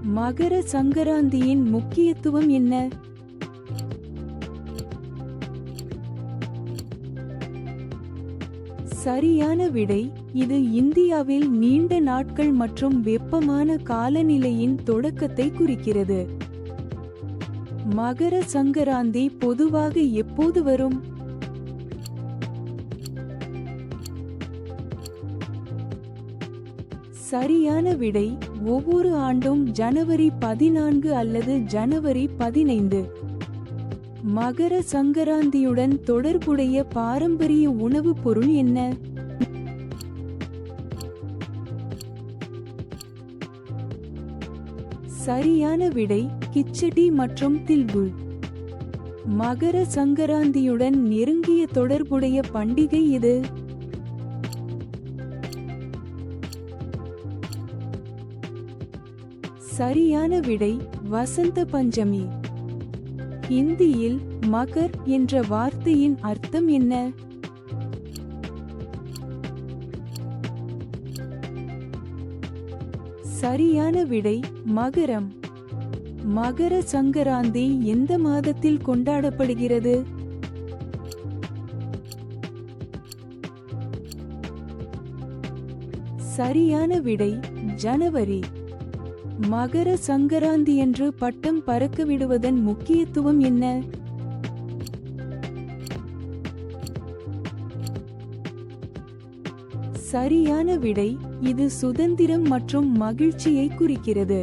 மகர சங்கராந்தியின் முக்கியத்துவம் என்ன? சரியான விடை, இது இந்தியாவில் நீண்ட நாட்கள் மற்றும் வெப்பமான காலநிலையின் தொடக்கத்தை குறிக்கிறது. மகர சங்கராந்தி பொதுவாக எப்போது வரும்? சரியான விடை, ஒவ்வொரு ஆண்டும் ஜனவரி 14 அல்லது ஜனவரி 15. மகர சங்கராந்தியுடன் தொடர்புடைய பாரம்பரிய உணவுப் பொருள் என்ன? சரியான விடை, கிச்சடி மற்றும் தில்குல். மகர சங்கராந்தியுடன் நெருங்கிய தொடர்புடைய பண்டிகை எது? சரியான விடை, வசந்த பஞ்சமி. ஹிந்தியில் மகர் என்ற வார்த்தையின் அர்த்தம் என்ன? சரியான விடை, மகரம். மகர சங்கராந்தி எந்த மாதத்தில் கொண்டாடப்படுகிறது? சரியான விடை, ஜனவரி. மகர சங்கராந்தியன்று பட்டம் பறக்கவிடுவதன் முக்கியத்துவம் என்ன? சரியான விடை, இது சுதந்திரம் மற்றும் மகிழ்ச்சியை குறிக்கிறது.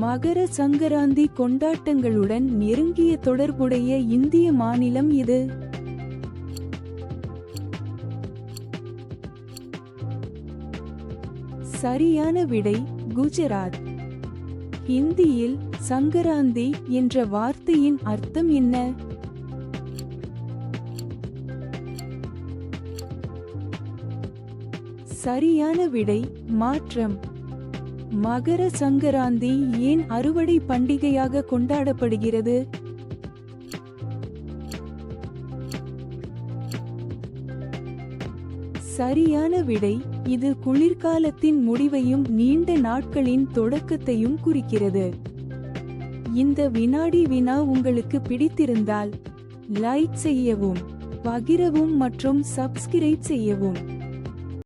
மகர சங்கராந்தி கொண்டாட்டங்களுடன் நெருங்கிய தொடர்புடைய இந்திய மாநிலம் எது? சரியான விடை, குஜராத். ஹிந்தியில் சங்கராந்தி என்ற வார்த்தையின் அர்த்தம் என்ன? சரியான விடை, மாற்றம். மகர சங்கராந்தி ஏன் அறுவடை பண்டிகையாக கொண்டாடப்படுகிறது? சரியான விடை, இது குளிர்காலத்தின் முடிவையும் நீண்ட நாட்களின் தொடக்கத்தையும் குறிக்கிறது. இந்த வினாடி வினா உங்களுக்கு பிடித்திருந்தால் லைக் செய்யவும், பகிரவும் மற்றும் சப்ஸ்கிரைப் செய்யவும்.